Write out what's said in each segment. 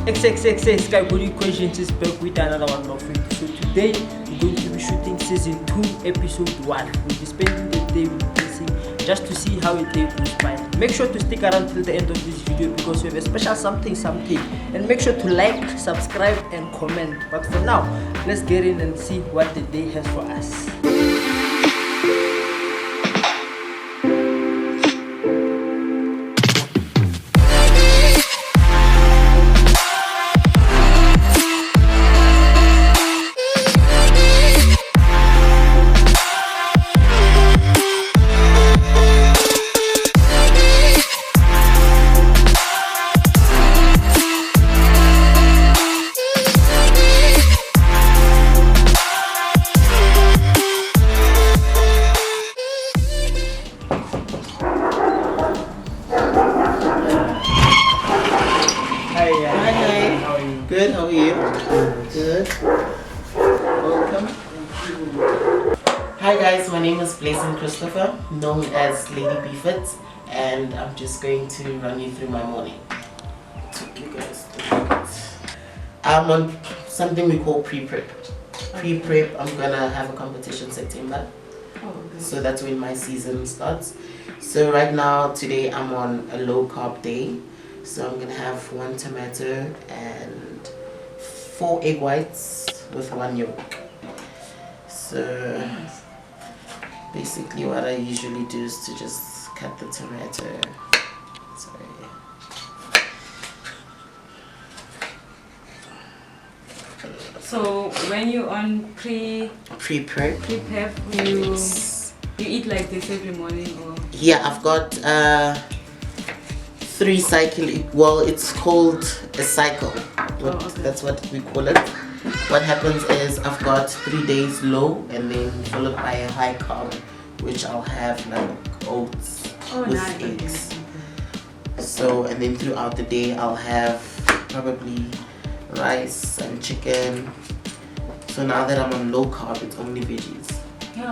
XXXX Guy Body Questions is back with another one more for you. So today we're going to be shooting season 2 episode 1. We'll be spending the day with Blessing just to see how it goes by. Make sure to stick around till the end of this video because we have a special something. And make sure to like, subscribe and comment. But for now, let's get in and see what the day has for us. Good, how are you? Good. Welcome. Hi guys, my name is Blessing Christopher, known as Lady Beefit, and I'm just going to run you through my morning. Take you guys through it. I'm on something we call pre-prep. Pre-prep, I'm gonna have a competition September. So that's when my season starts. So right now, today I'm on a low carb day. So I'm gonna have 1 tomato and 4 egg whites with 1 yolk. So basically what I usually do is to just cut the tomato. Sorry. So when you're on pre-prep, you eat like this every morning, or? Yeah, I've got 3 cycle. Well, it's called a cycle. That's what we call it. What happens is I've got 3 days low and then followed by a high carb, which I'll have like oats with eggs. So, and then throughout the day I'll have probably rice and chicken. So now that I'm on low carb, it's only veggies.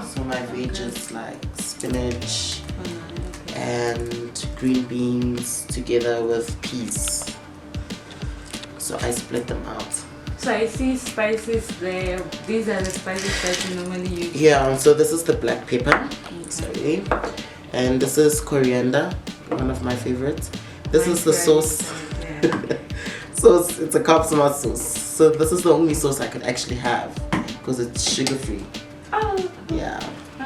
So my veg is like spinach and green beans together with peas. So I split them out. So I see spices there. These are the spices that you normally use. Yeah, so this is the black pepper. Sorry. And this is coriander, one of my favorites. This is the sauce. Sauce, it's a carb smart sauce. So this is the only sauce I could actually have because it's sugar free. Oh. Yeah.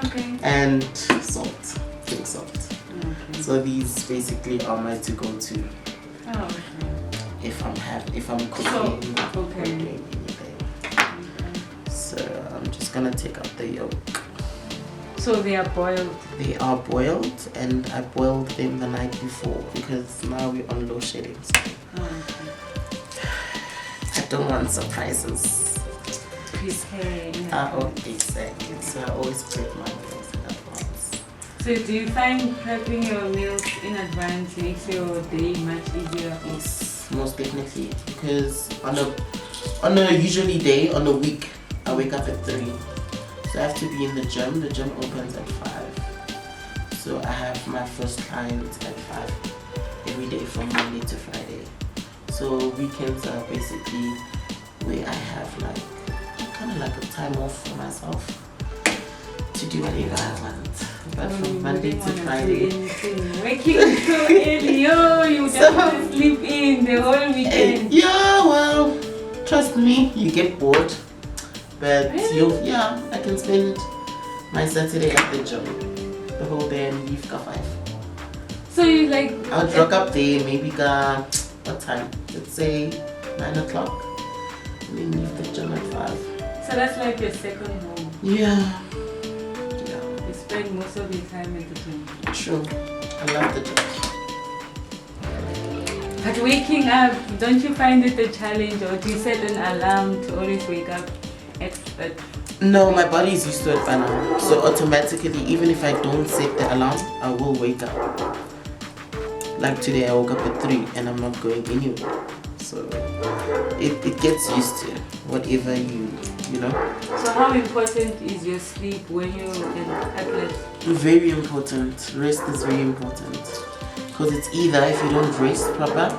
Okay. And salt, pink salt. Okay. So these basically are my to-go-to. Oh, okay. If I'm cooking or doing anything. So I'm just gonna take out the yolk. So they are boiled? They are boiled, and I boiled them the night before because now we're on low shedding. I don't want surprises. Preparing. Exactly. So I always prep my meals in advance. So do you find prepping your meals in advance makes your day much easier? Yes, most definitely. Because on a usually day, on a week, I wake up at 3. So I have to be in the gym. The gym opens at 5. So I have my first client at 5 every day from Monday to Friday. So weekends are basically where I have like kind of like a time off for myself to do whatever I want. But from Monday to Friday, waking so early, you just sleep in the whole weekend. Yeah, well, trust me, you get bored. But really? I can spend my Saturday at the gym the whole day and leave at 5. So you like? I'll rock up there maybe what time? Let's say 9 o'clock. And then leave the gym at 5. So that's like your second home. Yeah. You spend most of your time at the gym. True. I love the gym. But waking up, don't you find it a challenge, or do you set an alarm to always wake up at? No, my body is used to it by now. So automatically, even if I don't set the alarm, I will wake up. Like today, I woke up at 3 and I'm not going anywhere. So it gets used to whatever you know. So how important is your sleep when you're an athlete? Very important. Rest is very important. Because it's either if you don't rest proper,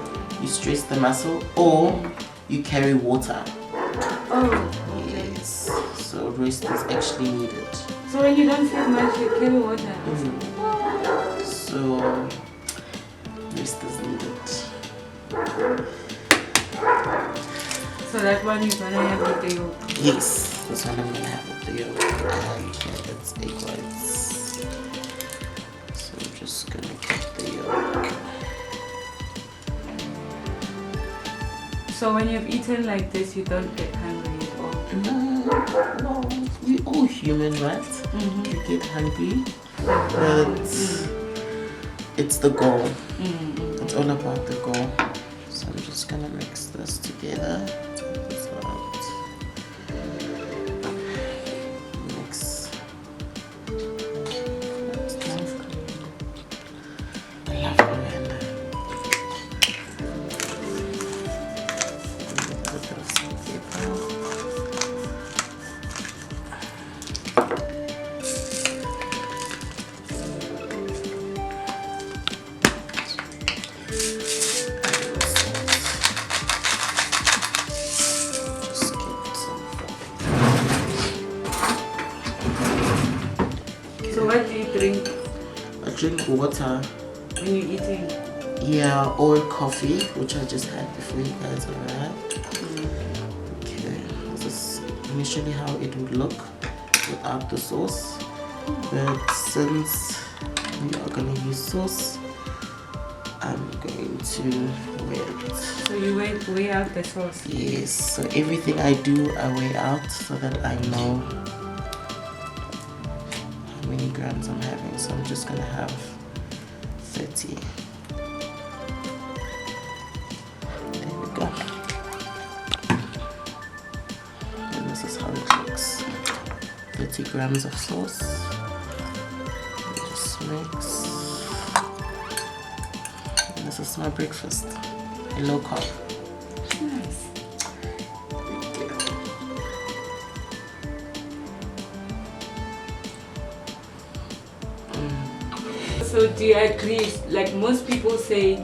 you stress the muscle, or you carry water. Oh, yes. So rest is actually needed. so when you don't sleep much, you carry water. So rest is needed. So that one you're gonna have with the yolk. Yes, this one I'm gonna have with the yolk. And here it's egg whites. So I'm just gonna get the yolk. So when you've eaten like this, you don't get hungry at all. No, we all human, right? You get hungry, but it's the goal. It's all about the goal. So I'm just gonna mix this together. Take this out. Mix. I love coriander. A little bit of salt pepper. So what do you drink I drink water, when you're eating? yeah, or coffee, which I just had before you guys arrived. Okay, this is initially how it would look without the sauce, but since we are going to use sauce, I'm going to wait. So you weigh out the sauce. Yes, so everything I do, I weigh out so that I know how many grams I'm having. So I'm just gonna have 30. There we go. And this is how it looks. 30 grams of sauce. Just mix. And this is my breakfast. A low carb. Nice. So do you agree, like most people say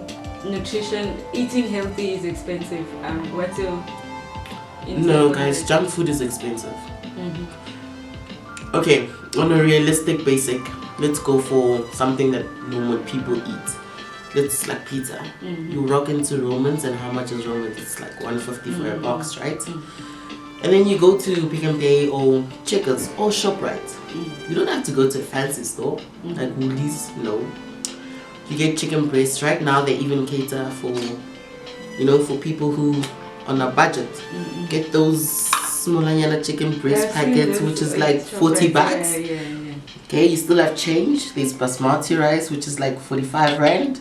nutrition, eating healthy is expensive? What's your No guys, junk food is expensive. Okay, on a realistic basic, let's go for something that normal people eat. Let's like pizza. You rock into Romans, and how much is Romans? It's like 150 for a box, right? And then you go to Pick and Pay or Checkers or ShopRite. You don't have to go to a fancy store like Woolies, no. You get chicken breasts. Right now they even cater for, you know, for people who on a budget. Get those small chicken breast packets, which is like 40 bucks. Okay, you still have change. There's basmati rice, which is like 45 rand.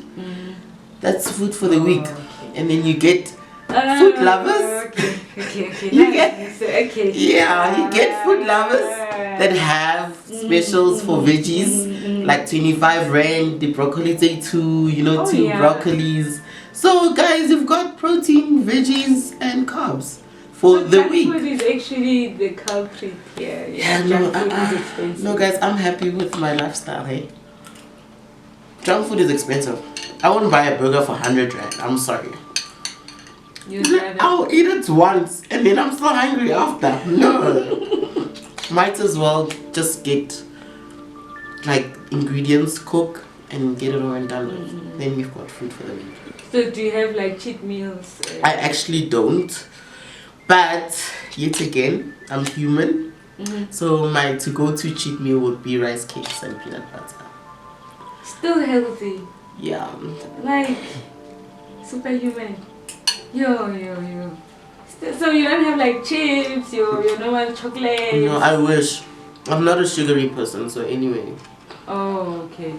That's food for the week. And then you get food lovers. You get food lovers that have specials for veggies, like 25 rand, the broccoli say 2, you know, 2 broccolis. So guys, you've got protein, veggies and carbs for the week. Food is actually the culprit. No guys, I'm happy with my lifestyle, hey. Junk food is expensive. I won't buy a burger for 100 rand, I'm sorry. I'll eat it once and then I'm still hungry after. No. Might as well just get like ingredients, cook and get it all and done with. Then we've got food for the week. So do you have like cheat meals? I actually don't. But yet again, I'm human. So my to-go-to cheat meal would be rice cakes and peanut butter. Still healthy. Yeah. Like superhuman. Yo. So you don't have like chips, your normal chocolate? No, I wish. I'm not a sugary person, so anyway. Oh, okay.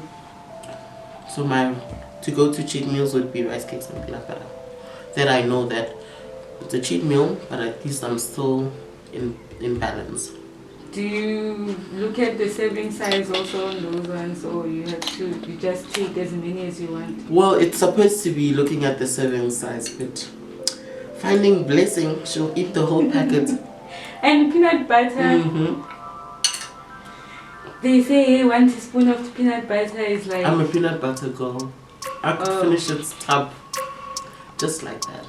So my to-go-to cheat meals would be rice cakes and peanut butter. Then I know that it's a cheat meal, but at least I'm still in balance. Do you look at the serving size also on those ones, or you just take as many as you want? Well, it's supposed to be looking at the serving size, but finding Blessing, she'll eat the whole packet. And peanut butter. They say 1 teaspoon of peanut butter is like... I'm a peanut butter girl. I could finish its tub just like that.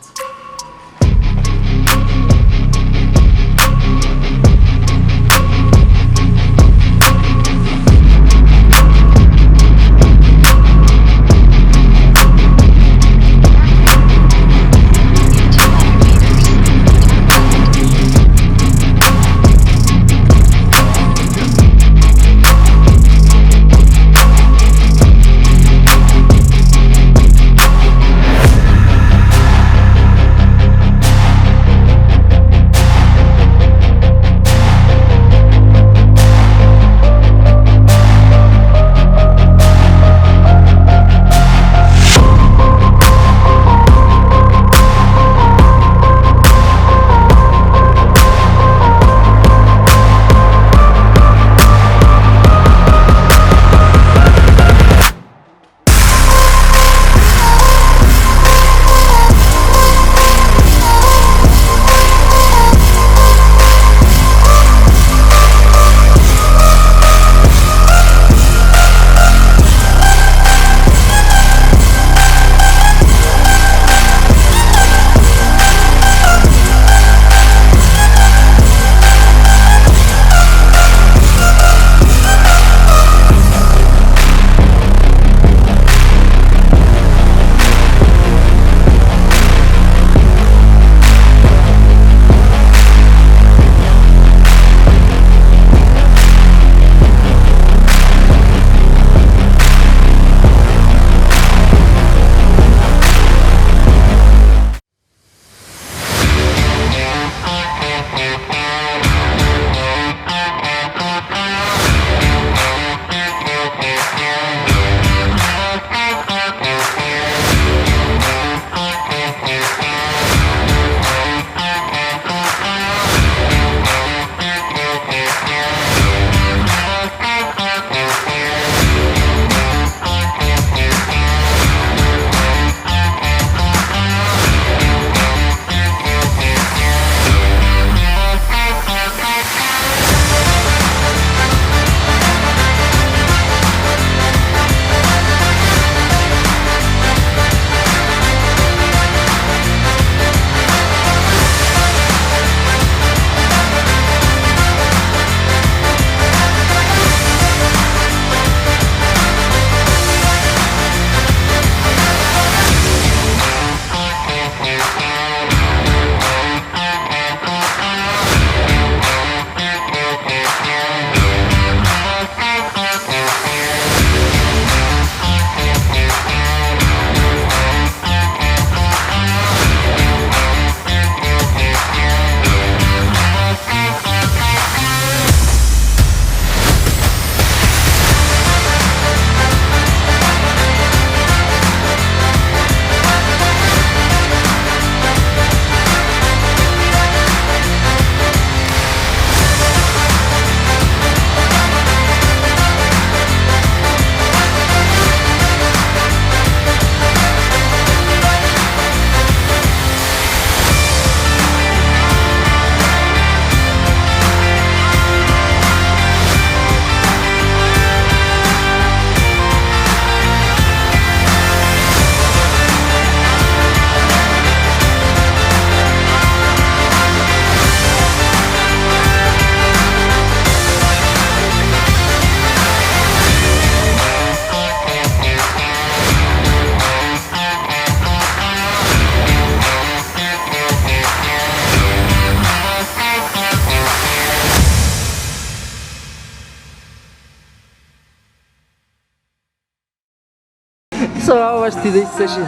So how was today's session?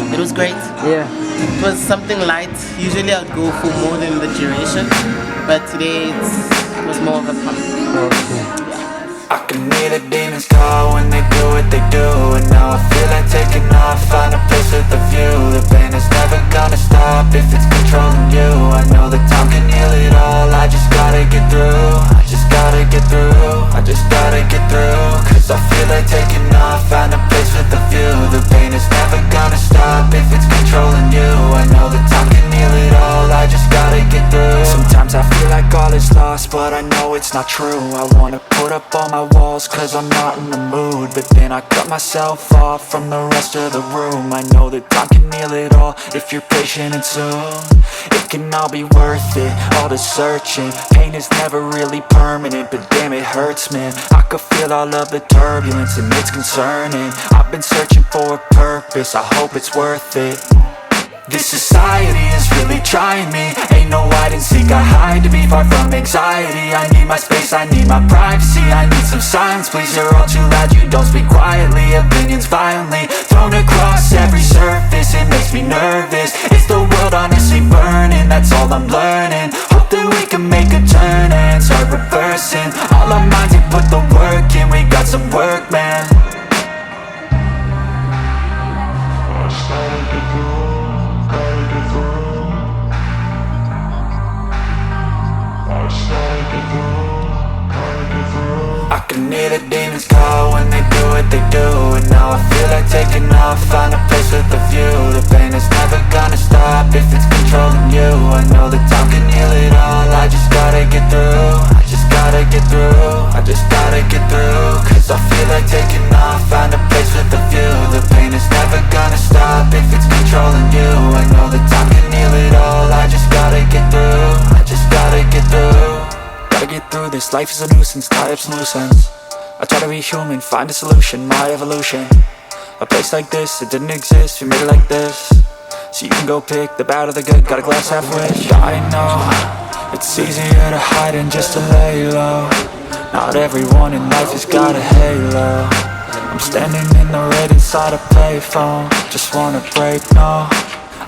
It was great. Yeah. It was something light. Usually I'd go for more than the duration, but today it was more of a pump. Okay. I can hear the demons call when they do what they do, and now I feel like taking off, find a place with a view. The pain is never gonna stop if it's controlling you. I know that time can heal it all, I just gotta get through. I just gotta get through, I just gotta get through. Cause I feel like taking off, find a place with a view. The pain is never gonna stop if it's controlling you. I know that time can heal it all, I just gotta get through. Sometimes I feel like all is lost, but I know know it's not true. I wanna put up all my walls cause I'm not in the mood, but then I cut myself off from the rest of the room. I know that time can heal it all if you're patient and soon it can all be worth it, all the searching. Pain is never really permanent, but damn it hurts, man. I could feel all of the turbulence and it's concerning. I've been searching for a purpose, I hope it's worth it. This society is really trying me. Ain't no hide and seek, I hide to be far from anxiety. I need my space, I need my privacy. I need some silence, please, you're all too loud. You don't speak quietly, opinions violently thrown across every surface. It makes me nervous, it's the world honestly burning. That's all I'm learning, hope that we can make a turn and start reversing. All our minds and put the work in, we got some work, man. I can hear the demons call when they do what they do, and now I feel like taking off, find a place with a view. The pain is never gonna stop if it's controlling you. I know that time can heal it all, I just gotta get through. I just gotta get through, I just gotta get through. Cause I feel like taking off, find a place with a view. The pain is never gonna stop if it's controlling you. I know that time can heal it all, I just gotta get through. I just gotta get through. Gotta get through this, life is a nuisance, tie up some loose ends. I try to be human, find a solution, my evolution. A place like this, it didn't exist, we made it like this. So you can go pick the bad or the good, got a glass halfway. I know, it's easier to hide than just to lay low. Not everyone in life has got a halo. I'm standing in the red inside a payphone, just wanna break, no.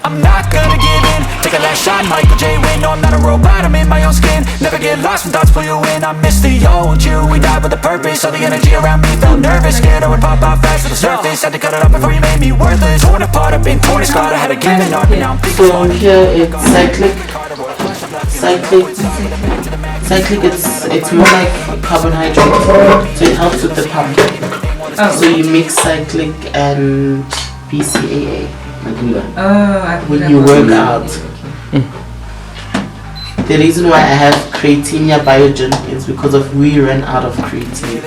I'm not gonna give in, take a last shot, Michael J. Win. No, I'm not a robot, I'm in my own skin. Never get lost when thoughts pull you in. I miss the old you, we died with a purpose. All the energy around me felt nervous, scared I would pop out fast to the surface. Had to cut it up before you made me worthless. Torn apart, I've been torn and scarred, I had to give it up. Now I'm thinking So here it's cyclic. It's more like carbohydrate, so it helps with the pump. So you mix cyclic and BCAA. When you work out. The reason why I have creatine Biogen is because of we ran out of creatine.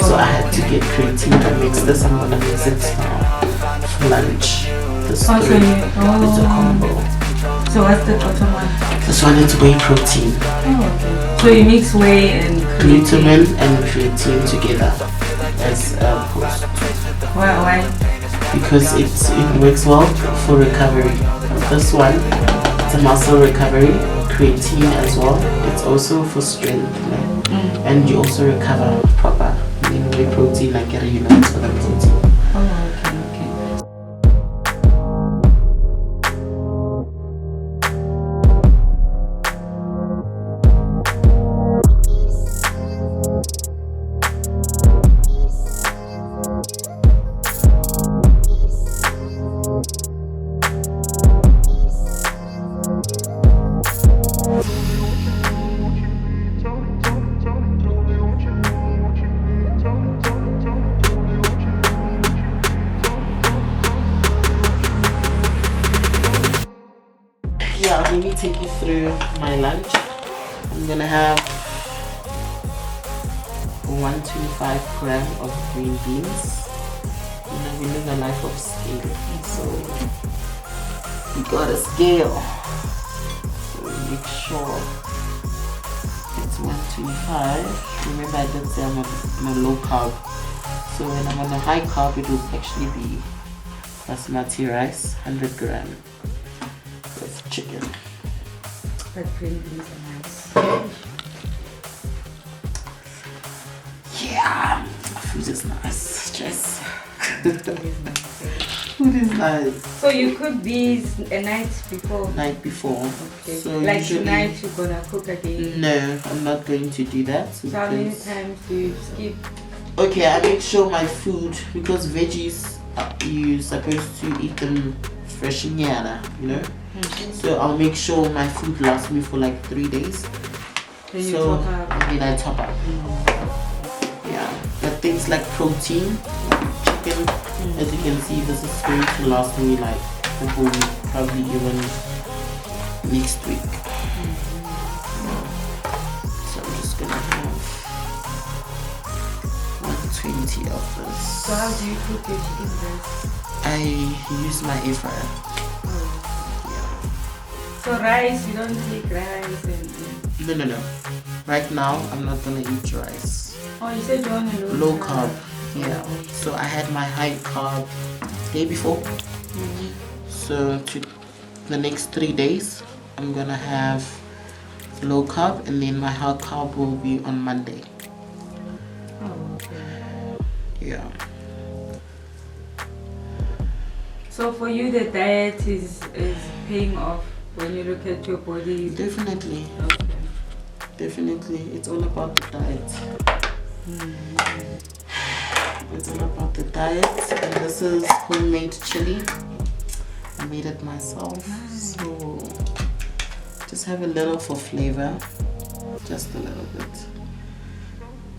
So I had to get creatine and mix this. I'm gonna mix it now for lunch. This it's a combo. So what's the bottom one? This one is whey protein. Oh, okay. So you mix whey and Glutamine and creatine together as a post. Why? Because it works well for recovery. This one, it's a muscle recovery, creatine as well. It's also for strength, right? And you also recover proper. Whey protein, like get a unit for the protein. Oh, okay. Yeah, let me take you through my lunch. I'm gonna have 125 gram of green beans. You know, we live a life of scale, so we got a scale. So make sure it's 125. Remember, I did say I'm on a low carb. So when I'm on a high carb, it will actually be basmati rice, 100 gram. With chicken. But green beans are nice. Yeah, food is nice. Just food is nice. So you cook these a night before? Night before. Okay. So like usually, tonight you're gonna cook again? No, I'm not going to do that. So how many times do you skip? Okay, I make sure my food, because veggies, you're supposed to eat them fresh in Yara, you know? So I'll make sure my food lasts me for like 3 days. Then you So top up. and then I top up. Yeah, but things like protein, like chicken, as you can see, this is going to last me like the whole week, probably even next week. So I'm just gonna have 120 of this. So how do you cook your chicken breast? I use my air fryer. So rice, you don't take rice and... No. Right now, I'm not gonna eat rice. Oh, you said you're on a Low carb. Yeah. So I had my high carb day before. So to the next 3 days, I'm gonna have low carb, and then my high carb will be on Monday. Oh, okay. Yeah. So for you, the diet is paying off when you look at your body? Definitely. Okay. Definitely. It's all about the diet. It's all about the diet. And this is homemade chili. I made it myself. So just have a little for flavor. Just a little bit.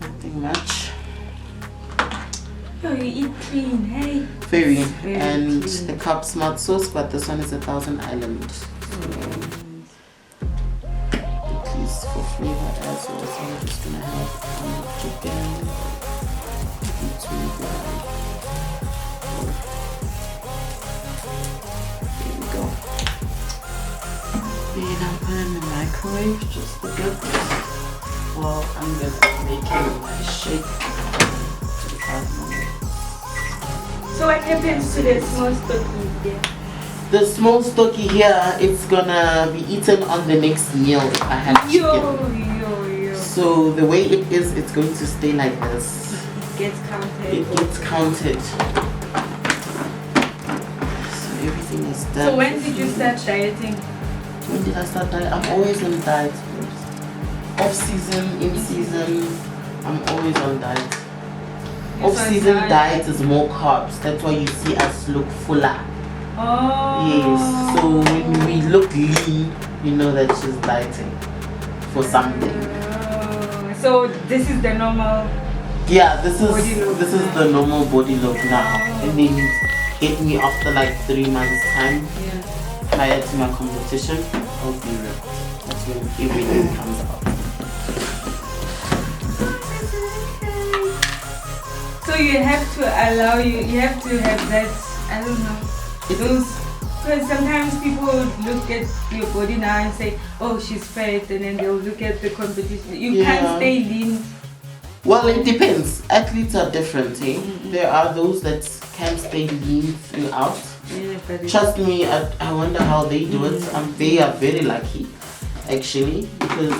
Nothing much. Oh, you eat clean, hey? Very. Very And clean. the Carb Smart sauce, but this one is 1,000 Island. So at least for flavor as well. So I'm just gonna have chicken. It's really good. There we go. Then I'll put it in the microwave just a bit. Well, I'm just making my shake. So what happens to the small stocky here? The small stocky here, it's gonna be eaten on the next meal if I have chicken. Yo. So the way it is, it's going to stay like this. It gets counted. It gets counted. So everything is done. So when did you start dieting? When did I start diet? I'm always on diet. Off season, in season, I'm always on diet. Off season diet is more carbs. That's why you see us look fuller. Oh. Yes. So when we look lean, you know that she's dieting for something. So this is the normal. Yeah, this body look. is the normal body look now. And then it hit me after like 3 months time. Yeah. Prior to my competition, I'll be ripped. That's when everything comes out. So you have to allow you have to have that, I don't know, those, because sometimes people look at your body now and say, oh, she's fat, and then they'll look at the competition. You can't stay lean. Well, it depends. Athletes are different, eh? There are those that can stay lean throughout. Yeah, but Trust me, I wonder how they do it. They are very lucky, actually, because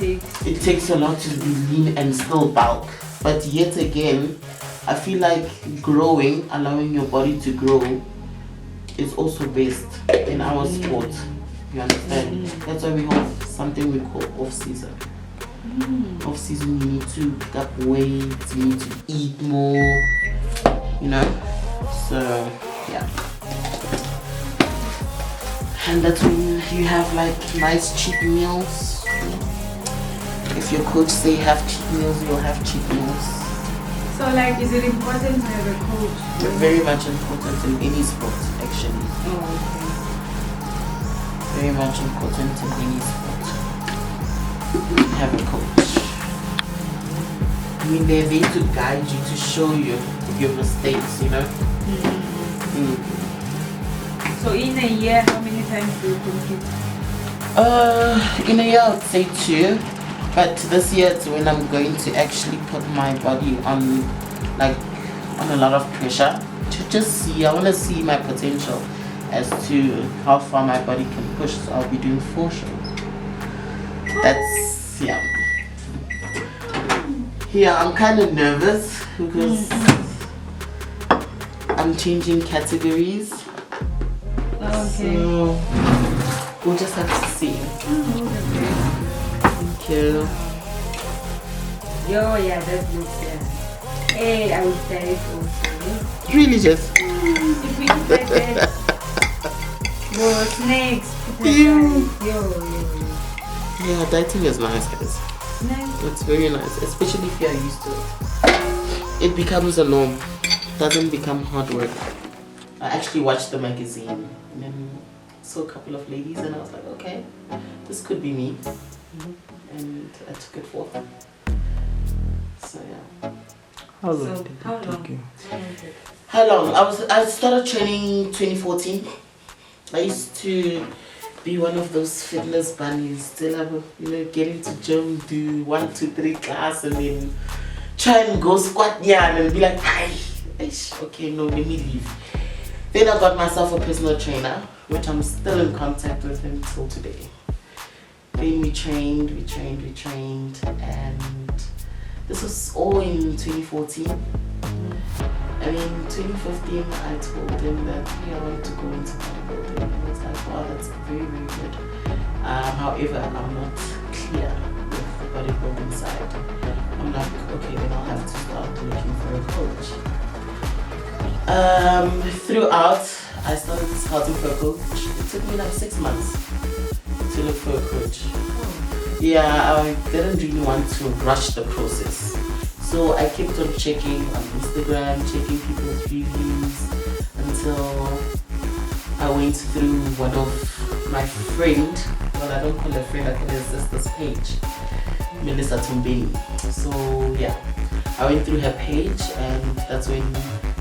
it takes a lot to be lean and still bulk. But yet again, I feel like growing, allowing your body to grow, is also best in our sport. You understand? That's why we have something we call off-season. Off season, you need to pick up weight, you need to eat more, you know. So yeah, and that's when you have like nice cheat meals. If your coach say have cheat meals, you'll have cheat meals. so like, is it important to have a coach? Very much important in any sport, actually. Oh, Very much important in any sport. Have a coach. I mean, they're there to guide you, to show you your mistakes, you know. So in a year, how many times do you compete? In a year, I would say 2. But this year, it's when I'm going to actually put my body on, like, on a lot of pressure to just see. I want to see my potential as to how far my body can push. So I'll be doing 4 shows. That's, yeah. Yeah, I'm kind of nervous because I'm changing categories. Okay. So we'll just have to see. Thank you. Yo, yeah, that looks, yeah. Hey, I would say it also. Really just. If we eat like that. Yo, snakes. Put it Yo. aside. Yo. Yeah, dieting is nice, guys. Nice. It's very nice, especially if you're used to it. It becomes a norm. It doesn't become hard work. I actually watched the magazine and then saw a couple of ladies and I was like, okay, this could be me. and I took it forth. So yeah. How long So, did it how take long? you? How long? I started training 2014. I used to be one of those fitness bunnies. Still have, get into gym, do 1, 2, 3 class, and then try and go squat yarn and be like, okay, no, let me leave. Then I got myself a personal trainer, which I'm still in contact with him till today. Then we trained, and this was all in 2014. And in 2015, I told him that I want to go into bodybuilding. He was like, wow, that's very, very good. However, I'm not clear with the bodybuilding side. I'm like, okay, then I'll have to start looking for a coach. Throughout, I started scouting for a coach. It took me like 6 months to look for a coach. Yeah, I didn't really want to rush the process. So I kept on checking on Instagram, checking people's reviews until I went through one of my friend, well, I don't call her a friend, I call her a sister's page, Melissa Tumbeni. So yeah, I went through her page, and that's when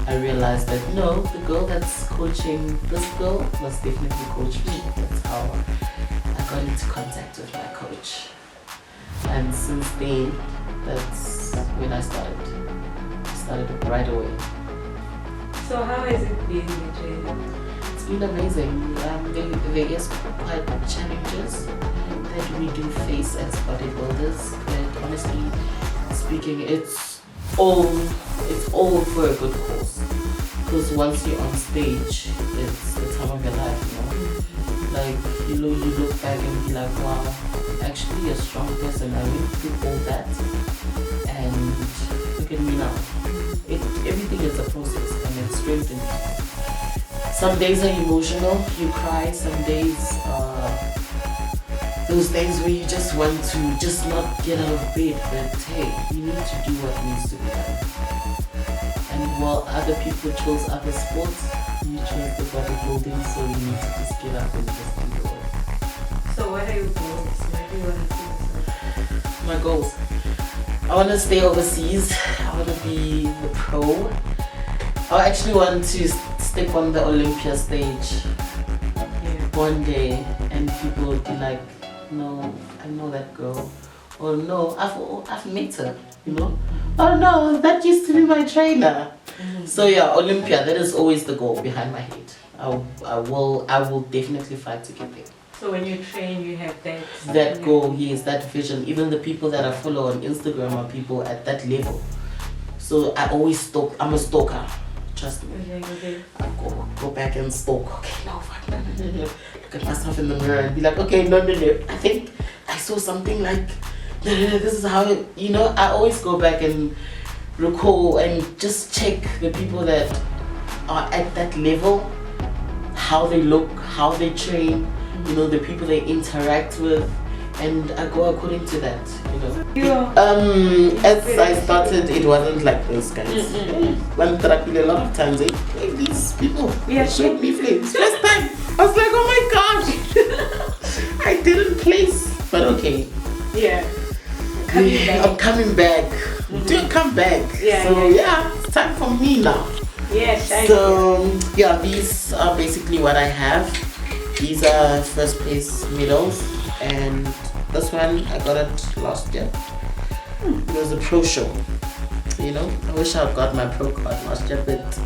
I realized that no, the girl that's coaching this girl must definitely coach me. That's how I got into contact with my coach. And since then, that's when I started. I started right away. So how has it been, the training? It's been amazing. There is quite challenges that we do face as bodybuilders, but honestly speaking, it's all for a good cause. Because once you're on stage, it's the time of your life, Like, you look back and be like, wow, actually a strong person. I went through all that, and look at me now. Everything is a process, and it's strengthening. Some days are emotional, you cry. Some days are those days where you just want to just not get out of bed, but hey, you need to do what needs to be done. And while other people chose other sports, you chose the bodybuilding, so you need to just get up and just do the work. So what are your goals? What do you want to see? My goals. I want to stay overseas. I want to be the pro. I actually want to step on the Olympia stage one day, and people will be like, no, I know that girl. Or no, I've met her, Oh no, that used to be my trainer. So yeah, Olympia, that is always the goal behind my head. I will definitely fight to get there. So when you train, you have that goal, yes, that vision. Even the people that I follow on Instagram are people at that level. So I always stalk. I'm a stalker. Trust me. Okay. I go back and stalk. Okay, no, look at myself in the mirror and be like, okay, no. I think I saw something like, this is how, I always go back and recall and just check the people that are at that level, how they look, how they train, the people they interact with, and I go according to that, As I started, it wasn't like this, guys. Went a lot of times, these people showed me flames. First time, I was like, oh my gosh, I didn't place, but okay. Yeah. I'm coming back. Do come back. Yeah, it's time for me now. So these are basically what I have. These are first place medals, and this one I got it last year. It was a pro show. I wish I got my pro card last year, but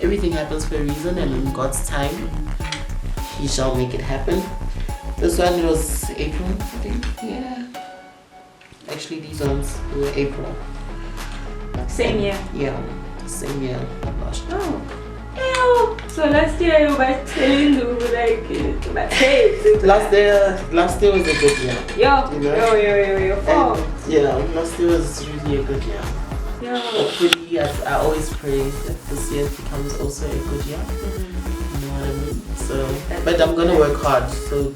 everything happens for a reason, and in God's time, He shall make it happen. This one was April, I think. Yeah. Actually, these ones were April. Same year? Yeah, same year last year. Oh. Ew. So last year you were telling you like, hey. Last year was a good year. Yo. And, last year was really a good year. Hopefully, I always pray that this year becomes also a good year. You know what I mean? So, but I'm gonna work hard. So,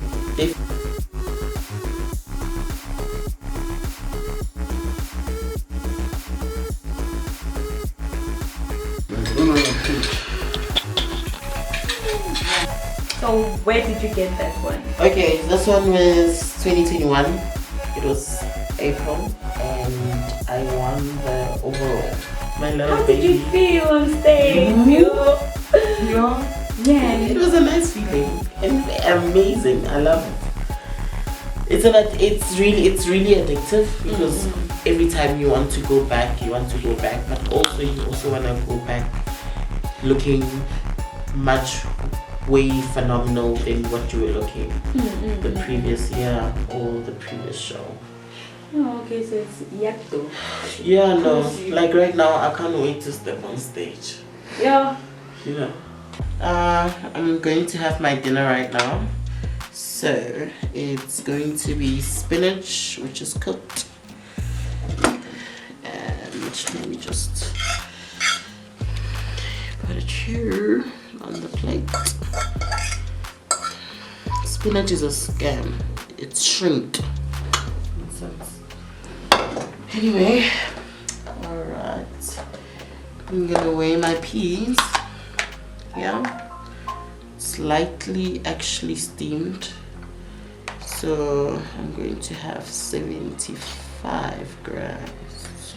So where did you get that one? okay, this one was 2021. It was April, and I won the overall. My little How baby. did you feel on stage? Yeah. It was a nice feeling and amazing. I love it. It's really addictive because every time you want to go back, but also you also want to go back looking much way phenomenal than what you were looking the previous year or the previous show. Oh, okay, so it's yet though. Yeah, no, like right now I can't wait to step on stage. Yeah. You know. I'm going to have my dinner right now. So it's going to be spinach, which is cooked. And let me just put it here on the plate. Spinach is a scam. It's shrimp. Anyway, alright. I'm gonna weigh my peas. Yeah. Slightly actually steamed. So I'm going to have 75 grams.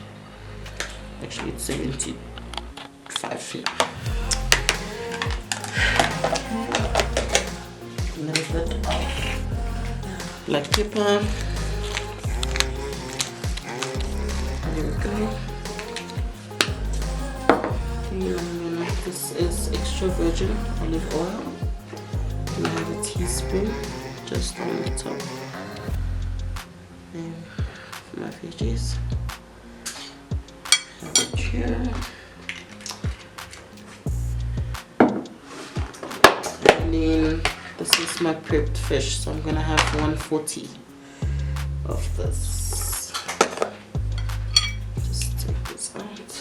Actually it's 75 here. A little bit of black pepper. There we go. And this is extra virgin olive oil. And I have a teaspoon just on the top. And my veggies. Have it here. And then this is my prepped fish, so I'm gonna have 140 of this. Just take this out.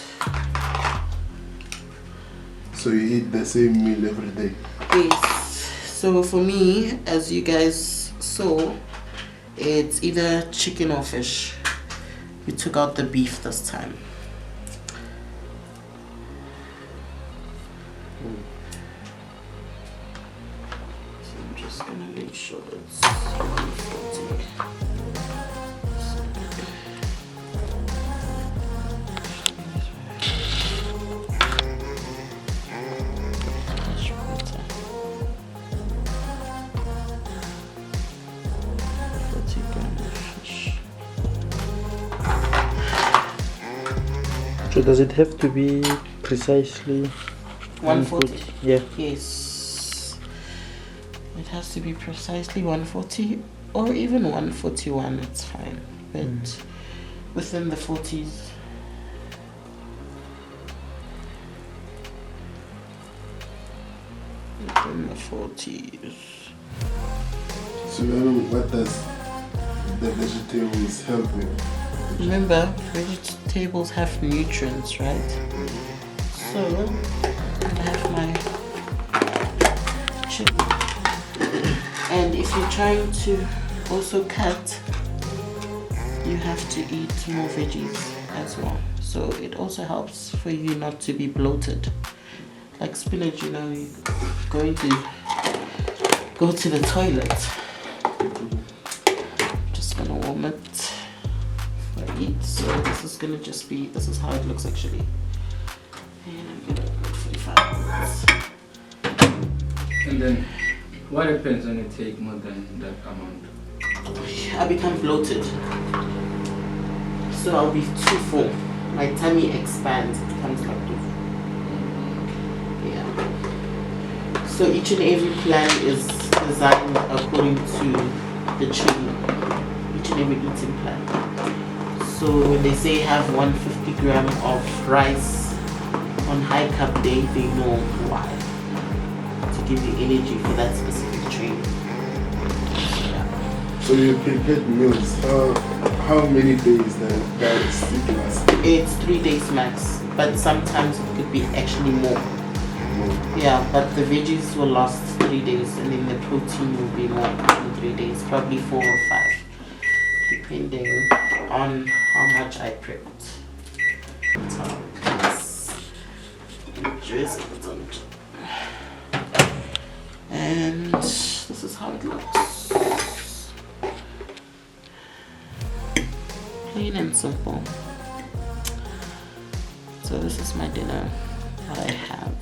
So you eat the same meal every day? Yes. So for me, as you guys saw, it's either chicken or fish. We took out the beef this time. So I'm just gonna make sure it's 140. So does it have to be precisely 140? Yeah. Yes. It has to be precisely 140 or even 141, it's fine. But within the 40s. Within the 40s. So what does the vegetables help with? Remember, vegetables have nutrients, right? So, I have my chicken. And if you're trying to also cut, you have to eat more veggies as well. So it also helps for you not to be bloated. Like spinach, you know, you're going to go to the toilet. Just gonna warm it. Eat. So this is gonna just be, this is how it looks actually. And I'm gonna put 45 minutes. And then what happens when you take more than that amount? I become bloated. So I'll be too full. My tummy expands, it becomes like this. Yeah. So each and every plan is designed according to the training. Each and every eating plan. So when they say have 150 gram of rice on high carb day, they know why. To give you energy for that specific training. Yeah. So you prepared meals. How many days does it last? It's 3 days max, but sometimes it could be actually more. Yeah, but the veggies will last 3 days, and then the protein will be more than 3 days, probably 4 or 5, depending on how much I prepped. So, and this is how it looks. Plain and simple. So this is my dinner that I have.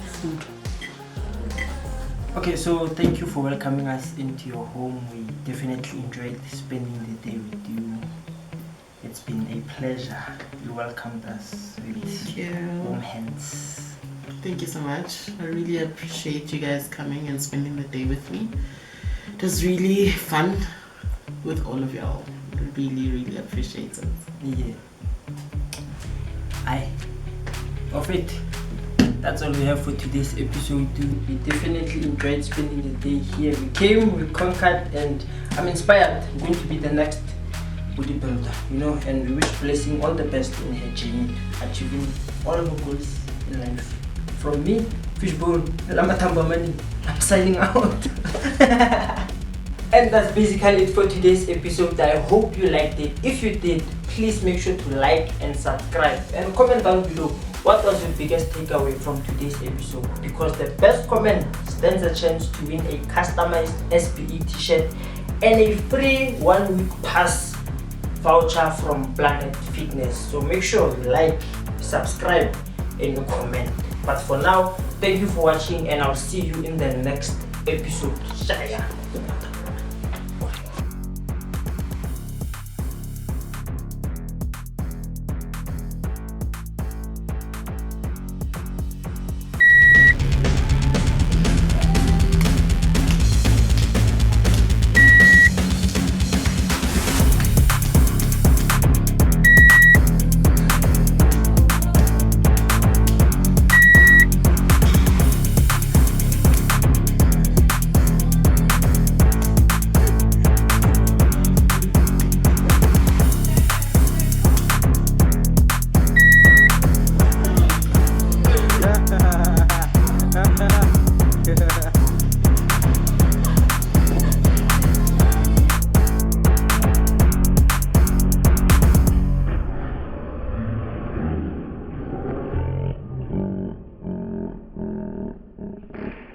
Food. Okay, so thank you for welcoming us into your home. We definitely enjoyed spending the day with you. It's been a pleasure. You welcomed us with warm hands. Thank you so much. I really appreciate you guys coming and spending the day with me. It was really fun with all of y'all. I really appreciate it. Yeah. Of it. That's all we have for today's episode. We definitely enjoyed spending the day here. We came, we conquered, and I'm inspired. I'm going to be the next bodybuilder, you know, and we wish Blessing all the best in her journey, achieving all her goals in life. From me, Fishbone, Lamatamba Money, I'm signing out. And that's basically it for today's episode. I hope you liked it. If you did, please make sure to like and subscribe and comment down below what was your biggest takeaway from today's episode, because the best comment stands a chance to win a customized SBE T-shirt and a free 1-week pass voucher from Planet Fitness. So make sure you like, subscribe and you comment. But for now, thank you for watching and I'll see you in the next episode. Shaya.